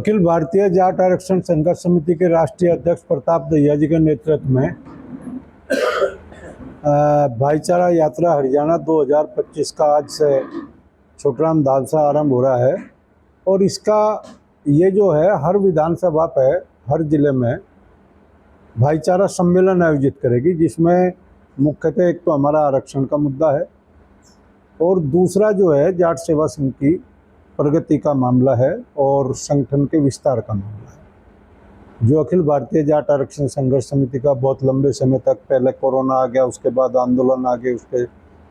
अखिल भारतीय जाट आरक्षण संघर्ष समिति के राष्ट्रीय अध्यक्ष प्रताप दहिया जी के नेतृत्व में भाईचारा यात्रा हरियाणा 2025 का आज से छोटराम धाम से आरंभ हो रहा है। और इसका ये जो है हर विधानसभा पे हर जिले में भाईचारा सम्मेलन आयोजित करेगी, जिसमें मुख्यतः एक तो हमारा आरक्षण का मुद्दा है और दूसरा जो है जाट सेवा संघ की प्रगति का मामला है और संगठन के विस्तार का मामला है। जो अखिल भारतीय जाट आरक्षण संघर्ष समिति का बहुत लंबे समय तक, पहले कोरोना आ गया, उसके बाद आंदोलन आ गए, उसके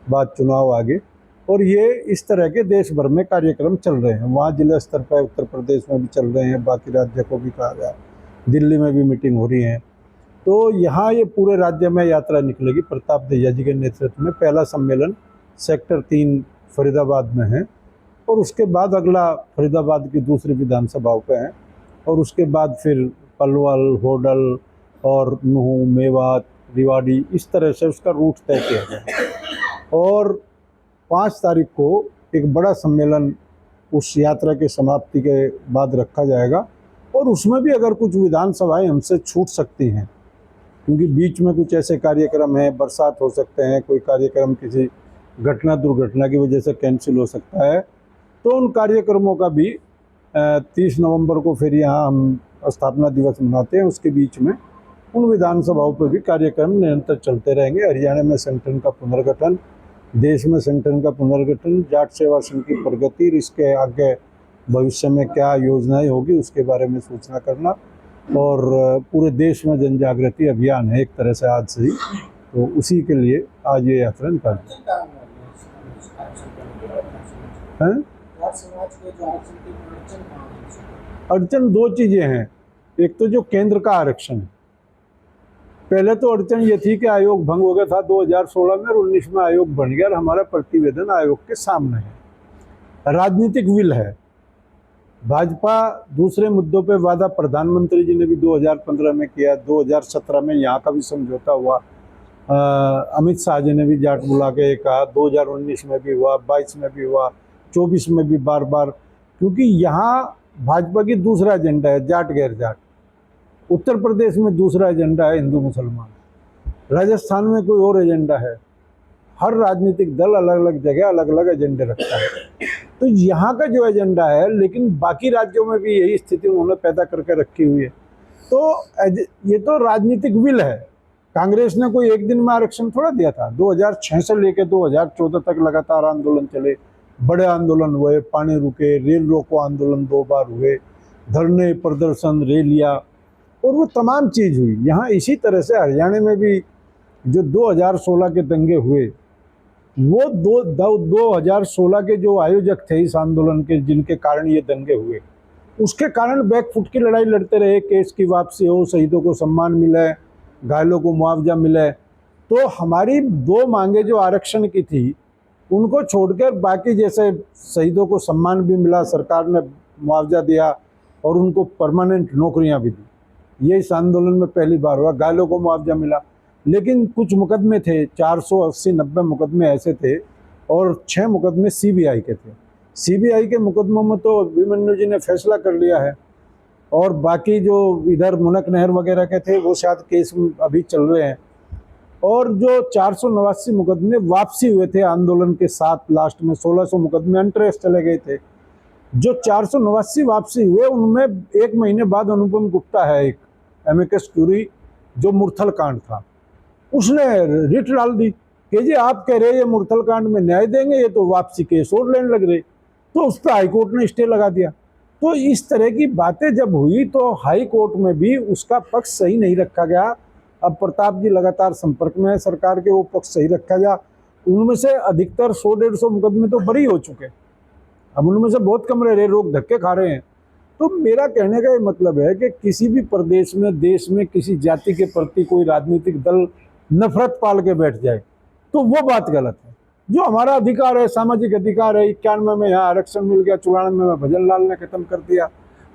बाद चुनाव आ गए और ये इस तरह के देश भर में कार्यक्रम चल रहे हैं। वहाँ जिला स्तर पर उत्तर प्रदेश में भी चल रहे हैं, बाकी राज्य को भी कहा गया, दिल्ली में भी मीटिंग हो रही है। तो यहाँ ये पूरे राज्य में यात्रा निकलेगी। प्रताप दहिया जी के नेतृत्व में पहला सम्मेलन सेक्टर 3 फरीदाबाद में है और उसके बाद अगला फरीदाबाद की दूसरी विधानसभाओं पे है और उसके बाद फिर पलवल, होडल और नूह, मेवात, रिवाड़ी, इस तरह से उसका रूट तय किया गया। और 5 तारीख को एक बड़ा सम्मेलन उस यात्रा के समाप्ति के बाद रखा जाएगा और उसमें भी अगर कुछ विधानसभाएं हमसे छूट सकती हैं, क्योंकि बीच में कुछ ऐसे कार्यक्रम हैं, बरसात हो सकते हैं, कोई कार्यक्रम किसी घटना दुर्घटना की वजह से कैंसिल हो सकता है, तो उन कार्यक्रमों का भी 30 नवंबर को फिर यहाँ हम स्थापना दिवस मनाते हैं, उसके बीच में उन विधानसभाओं पर भी कार्यक्रम निरंतर चलते रहेंगे। हरियाणा में संगठन का पुनर्गठन, देश में संगठन का पुनर्गठन, जाट सेवा संघ की प्रगति, इसके आगे भविष्य में क्या योजनाएं होगी उसके बारे में सूचना करना और पूरे देश में जन जागृति अभियान है एक तरह से आज से ही, तो उसी के लिए आज ये यात्रा निकालते हैं। अड़चन 2 चीजें हैं। एक तो जो केंद्र का आरक्षण है, पहले तो अड़चन ये थी कि आयोग भंग हो गया था 2016 में और 19 में आयोग बन गया और हमारा प्रतिवेदन आयोग के सामने है। राजनीतिक विल है। भाजपा दूसरे मुद्दों पे वादा प्रधानमंत्री जी ने भी 2015 में किया, 2017 में यहाँ का भी समझौता हुआ, अमित शाह जी ने भी जाट बुला के कहा, 2019 में भी हुआ, 22 में भी हुआ, 24 में भी बार बार, क्योंकि यहाँ भाजपा की दूसरा एजेंडा है जाट गैर जाट, उत्तर प्रदेश में दूसरा एजेंडा है हिंदू मुसलमान, राजस्थान में कोई और एजेंडा है। हर राजनीतिक दल अलग अलग जगह अलग अलग एजेंडे रखता है। तो यहाँ का जो एजेंडा है, लेकिन बाकी राज्यों में भी यही स्थिति उन्होंने पैदा करके रखी हुई है। तो ये तो राजनीतिक विल है। कांग्रेस ने कोई एक दिन में आरक्षण थोड़ा दिया था। 2006 से लेकर 2014 तक लगातार आंदोलन चले, बड़े आंदोलन हुए, पानी रुके, रेल रोको आंदोलन 2 बार हुए, धरने, प्रदर्शन, रैलियां और वो तमाम चीज़ हुई। यहाँ इसी तरह से हरियाणा में भी जो 2016 के दंगे हुए, वो 2016 के जो आयोजक थे इस आंदोलन के, जिनके कारण ये दंगे हुए, उसके कारण बैकफुट की लड़ाई लड़ते रहे। केस की वापसी हो, शहीदों को सम्मान मिले, घायलों को मुआवजा मिले। तो हमारी 2 मांगे जो आरक्षण की थी, उनको छोड़कर बाकी, जैसे शहीदों को सम्मान भी मिला, सरकार ने मुआवजा दिया और उनको परमानेंट नौकरियां भी दी, ये इस आंदोलन में पहली बार हुआ। घायलों को मुआवजा मिला, लेकिन कुछ मुकदमे थे, 480-90 मुकदमे ऐसे थे और 6 मुकदमे सीबीआई के थे। सीबीआई के मुकदमों में तो अभिमन्यु जी ने फैसला कर लिया है और बाकी जो इधर मुनक नहर वगैरह के थे वो शायद केस अभी चल रहे हैं। और जो 489 मुकदमे वापसी हुए थे आंदोलन के साथ, लास्ट में 1600 मुकदमे अनट्रेस चले गए थे। जो 489 वापसी हुए उनमें 1 महीने बाद अनुपम गुप्ता है, एक एमिकस क्यूरी, जो मुरथल कांड था, उसने रिट डाल दी कि जी आप कह रहे ये मुरथल कांड में न्याय देंगे, ये तो वापसी केस और लेने लग रहे। तो उस पर हाईकोर्ट ने स्टे लगा दिया। तो इस तरह की बातें जब हुई तो हाई कोर्ट में भी उसका पक्ष सही नहीं रखा गया। अब प्रताप जी लगातार संपर्क में है सरकार के, वो पक्ष सही रखा गया। उनमें से अधिकतर 100-150 मुकदमे तो बरी हो चुके, अब उनमें से बहुत कम रह रहे, लोग धक्के खा रहे हैं। तो मेरा कहने का ये मतलब है कि किसी भी प्रदेश में, देश में किसी जाति के प्रति कोई राजनीतिक दल नफरत पाल के बैठ जाए तो वो बात गलत है। जो हमारा अधिकार है, सामाजिक अधिकार है, 91 में यहाँ आरक्षण मिल गया, 94 में भजन लाल ने खत्म कर दिया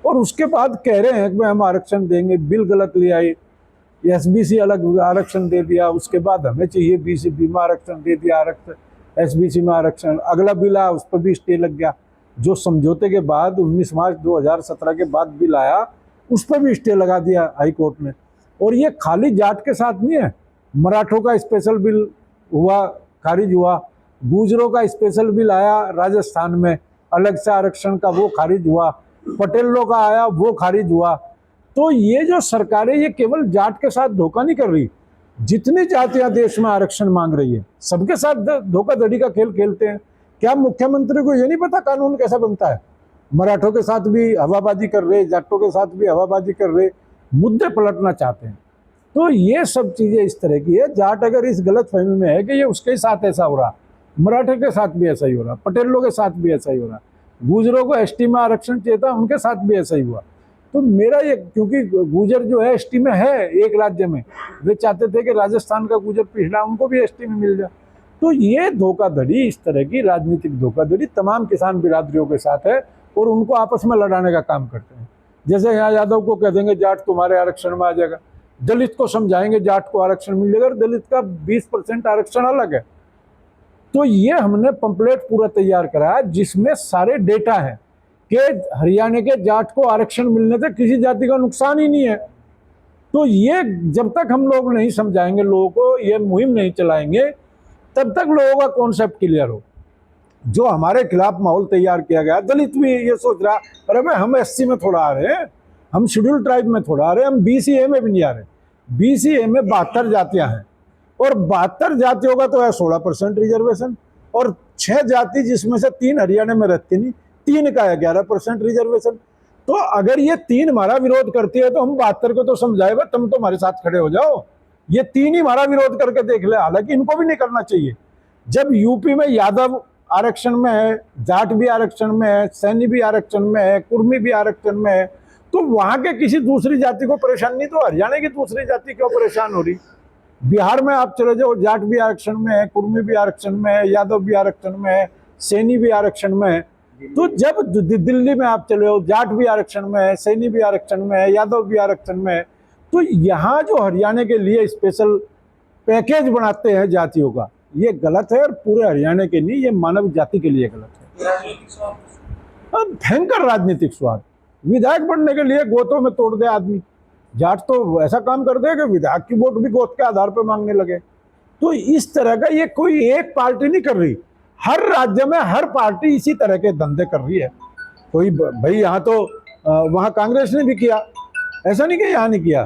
और उसके बाद कह रहे हैं कि हम आरक्षण देंगे, बिल गलत ले आए, एसबीसी अलग आरक्षण दे दिया, उसके बाद हमें चाहिए बीसी में आरक्षण दे दिया, आरक्षण एसबीसी में आरक्षण, अगला बिल आया उस पर भी स्टे लग गया। जो समझौते के बाद 19 मार्च 2017 के बाद बिल आया, उस पर भी स्टे लगा दिया हाई कोर्ट ने। और ये खाली जाट के साथ नहीं है, मराठों का स्पेशल बिल हुआ, खारिज हुआ, गुजरों का स्पेशल बिल आया राजस्थान में अलग से आरक्षण का, वो खारिज हुआ, पटेलों का आया, वो खारिज हुआ। तो ये जो सरकारें ये केवल जाट के साथ धोखा नहीं कर रही, जितनी जातियां देश में आरक्षण मांग रही है सबके साथ धोखाधड़ी का खेल खेलते हैं। क्या मुख्यमंत्री को ये नहीं पता कानून कैसा बनता है? मराठों के साथ भी हवाबाजी कर रहे, जाटों के साथ भी हवाबाजी कर रहे, मुद्दे पलटना चाहते हैं। तो ये सब चीजें इस तरह की है। जाट अगर इस गलत फहमी में है कि ये उसके साथ ऐसा हो रहा, मराठे के साथ भी ऐसा ही हो रहा, पटेलों के साथ भी ऐसा ही हो रहा, गुजरों को एसटी में आरक्षण चाहिए था, उनके साथ भी ऐसा ही हुआ। तो मेरा ये, क्योंकि गुजर जो है एसटी में है एक राज्य में, वे चाहते थे कि राजस्थान का गुजर पिछड़ा उनको भी एसटी में मिल जाए। तो ये धोखाधड़ी, इस तरह की राजनीतिक धोखाधड़ी तमाम किसान बिरादरियों के साथ है और उनको आपस में लड़ाने का काम करते हैं। जैसे यहाँ यादव को कह देंगे जाट तुम्हारे आरक्षण में आ जाएगा, दलित को समझाएंगे जाट को आरक्षण मिल जाएगा, दलित का 20% आरक्षण अलग है। तो ये हमने पंपलेट पूरा तैयार कराया जिसमें सारे डेटा है कि हरियाणा के जाट को आरक्षण मिलने से किसी जाति का नुकसान ही नहीं है। तो ये जब तक हम लोग नहीं समझाएंगे लोगों को, ये मुहिम नहीं चलाएंगे, तब तक लोगों का कॉन्सेप्ट क्लियर हो। जो हमारे खिलाफ माहौल तैयार किया गया, दलित भी ये सोच रहा अरे भाई हम एससी में थोड़ा आ रहे हैं, हम शेड्यूल ट्राइब में थोड़ा आ रहे हैं, हम बीसीए में भी नहीं आ रहे। बीसीए में 72 जातियां हैं और 72 जातियों का तो है 16% रिजर्वेशन, और 6 जाति जिसमें से 3 हरियाणा में रहती नहीं, 3 का है 11% रिजर्वेशन। तो अगर ये 3 हमारा विरोध करती है तो हम 72 को तो समझाए भाई तुम तो हमारे साथ खड़े हो जाओ, ये 3 ही हमारा विरोध करके देख ले। हालांकि इनको भी नहीं करना चाहिए। जब यूपी में यादव आरक्षण में है, जाट भी आरक्षण में है, सैनी भी आरक्षण में है, कुर्मी भी आरक्षण में है, तो वहां के किसी दूसरी जाति को परेशान नहीं, तो हरियाणा की दूसरी जाति क्यों परेशान हो रही? बिहार में आप चले जाओ, जाट भी आरक्षण में है, कुर्मी भी आरक्षण में है, यादव भी आरक्षण में है, सैनी भी आरक्षण में है। तो जब दिल्ली में आप चले जाओ, जाट भी आरक्षण में है, सैनी भी आरक्षण में है, यादव भी आरक्षण में है। तो यहाँ जो हरियाणा के लिए स्पेशल पैकेज बनाते हैं जातियों का, ये गलत है और पूरे हरियाणा के लिए, ये मानव जाति के लिए गलत है। भयंकर राजनीतिक स्वार्थ, विधायक बनने के लिए गोतों में तोड़ दे आदमी। जाट तो ऐसा काम कर दे कि विधायक की वोट भी गोत के आधार पर मांगने लगे। तो इस तरह का ये कोई एक पार्टी नहीं कर रही, हर राज्य में हर पार्टी इसी तरह के धंधे कर रही है। कोई भाई यहाँ तो वहाँ कांग्रेस ने भी किया, ऐसा नहीं कि यहाँ नहीं किया।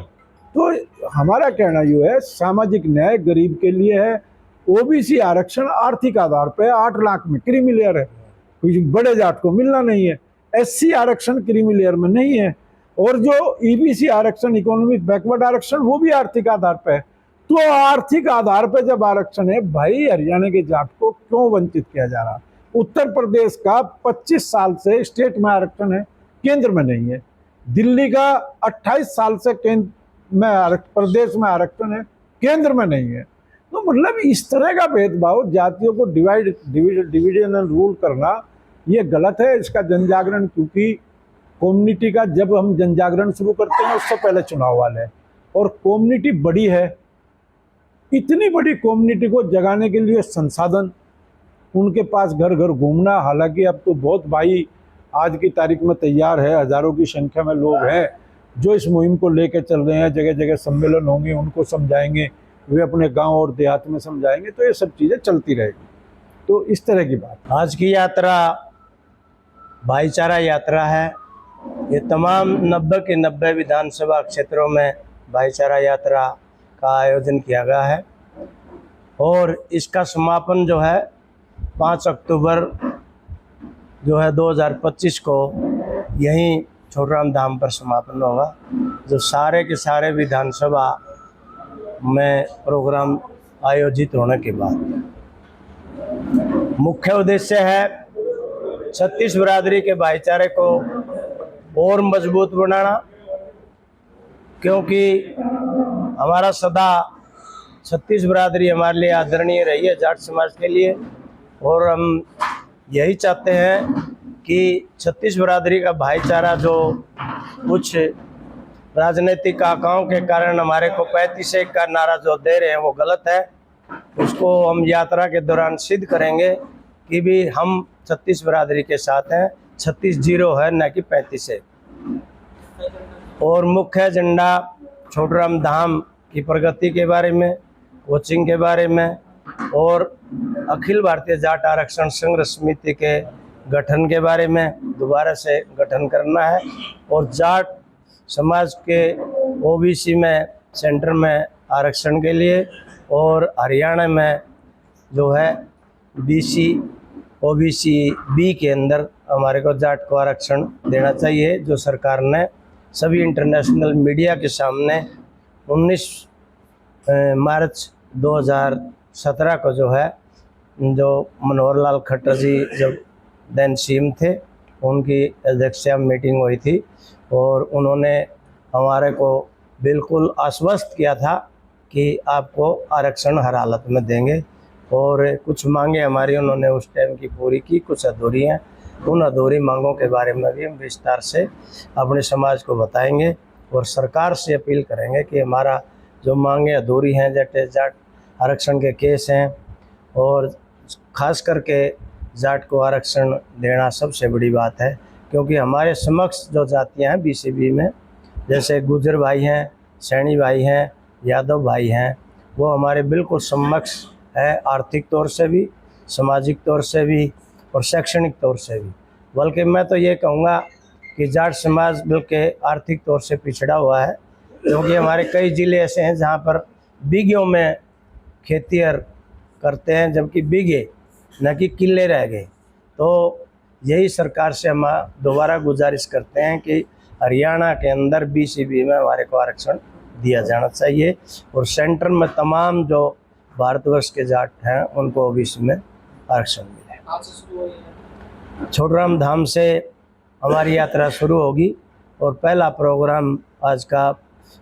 तो हमारा कहना ये है, सामाजिक न्याय गरीब के लिए है। ओबीसी आरक्षण आर्थिक आधार पर 8 लाख में क्रीमी लेयर है, कोई बड़े जाट को मिलना नहीं है। एससी आरक्षण क्रीमी लेयर में नहीं है, और जो ईबीसी आरक्षण इकोनॉमिक बैकवर्ड आरक्षण वो भी आर्थिक आधार पर है। तो आर्थिक आधार पर जब आरक्षण है भाई, हरियाणा के जाट को क्यों वंचित किया जा रहा? उत्तर प्रदेश का 25 साल से स्टेट में आरक्षण है, केंद्र में नहीं है। दिल्ली का 28 साल से प्रदेश में आरक्षण है, केंद्र में नहीं है। तो मतलब इस तरह का भेदभाव, जातियों को डिविजन एंड रूल करना, ये गलत है। इसका जन जागरण, क्योंकि कम्युनिटी का जब हम जन जागरण शुरू करते हैं उससे पहले चुनाव वाले हैं, और कम्युनिटी बड़ी है। इतनी बड़ी कम्युनिटी को जगाने के लिए संसाधन, उनके पास घर घर घूमना, हालांकि अब तो बहुत भाई आज की तारीख में तैयार है, हजारों की संख्या में लोग हैं जो इस मुहिम को लेकर चल रहे हैं। जगह जगह सम्मेलन होंगे, उनको समझाएंगे, वे अपने गांव और देहात में समझाएंगे, तो ये सब चीज़ें चलती रहेगी। तो इस तरह की बात। आज की यात्रा भाईचारा यात्रा है। ये तमाम 90 के 90 विधानसभा क्षेत्रों में भाईचारा यात्रा का आयोजन किया गया है, और इसका समापन जो है 5 अक्टूबर जो है 2025 को यहीं छोटराम धाम पर समापन होगा, जो सारे के सारे विधानसभा में प्रोग्राम आयोजित होने के बाद। मुख्य उद्देश्य है छत्तीस बिरादरी के भाईचारे को और मजबूत बनाना, क्योंकि हमारा सदा छत्तीस बिरादरी हमारे लिए आदरणीय रही है जाट समाज के लिए, और हम यही चाहते हैं कि छत्तीस बिरादरी का भाईचारा जो कुछ राजनीतिक आकाओं के कारण हमारे को 35 का नारा जो दे रहे हैं वो गलत है। उसको हम यात्रा के दौरान सिद्ध करेंगे कि भी हम छत्तीस बिरादरी के साथ हैं 36-0 है, न कि 35 है। और मुख्य एजेंडा छोटूराम धाम की प्रगति के बारे में, कोचिंग के बारे में और अखिल भारतीय जाट आरक्षण संघर्ष समिति के गठन के बारे में दोबारा से गठन करना है और जाट समाज के ओबीसी में सेंटर में आरक्षण के लिए और हरियाणा में जो है बीसी ओबीसी बी के अंदर हमारे को जाट को आरक्षण देना चाहिए, जो सरकार ने सभी इंटरनेशनल मीडिया के सामने 19 मार्च 2017 को जो है, जो मनोहर लाल खट्टर जी जब देन सीएम थे, उनकी अध्यक्षता मीटिंग हुई थी और उन्होंने हमारे को बिल्कुल आश्वस्त किया था कि आपको आरक्षण हर हालत में देंगे। और कुछ मांगे हमारी उन्होंने उस टाइम की पूरी की, कुछ अधूरी हैं। उन अधूरी मांगों के बारे में भी हम विस्तार से अपने समाज को बताएंगे और सरकार से अपील करेंगे कि हमारा जो मांगे अधूरी हैं, जैसे जाट आरक्षण के केस हैं और ख़ास करके जाट को आरक्षण देना सबसे बड़ी बात है, क्योंकि हमारे समक्ष जो जातियाँ हैं बीसीबी में, जैसे गुर्जर भाई हैं, सैनी भाई हैं, यादव भाई हैं, वो हमारे बिल्कुल समक्ष है, आर्थिक तौर से भी, सामाजिक तौर से भी और शैक्षणिक तौर से भी। बल्कि मैं तो ये कहूँगा कि जाट समाज बल्कि आर्थिक तौर से पिछड़ा हुआ है, क्योंकि हमारे कई ज़िले ऐसे हैं जहाँ पर बीघों में खेती करते हैं, जबकि बीघे न कि किले रह गए। तो यही सरकार से हम दोबारा गुजारिश करते हैं कि हरियाणा के अंदर बीसीबी में हमारे को आरक्षण दिया जाना चाहिए और सेंटर में तमाम जो भारतवर्ष के जाट हैं उनको ओबीसी में आरक्षण मिले। छोटूराम धाम से हमारी यात्रा शुरू होगी और पहला प्रोग्राम आज का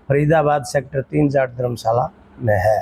फरीदाबाद सेक्टर 3 जाट धर्मशाला में है।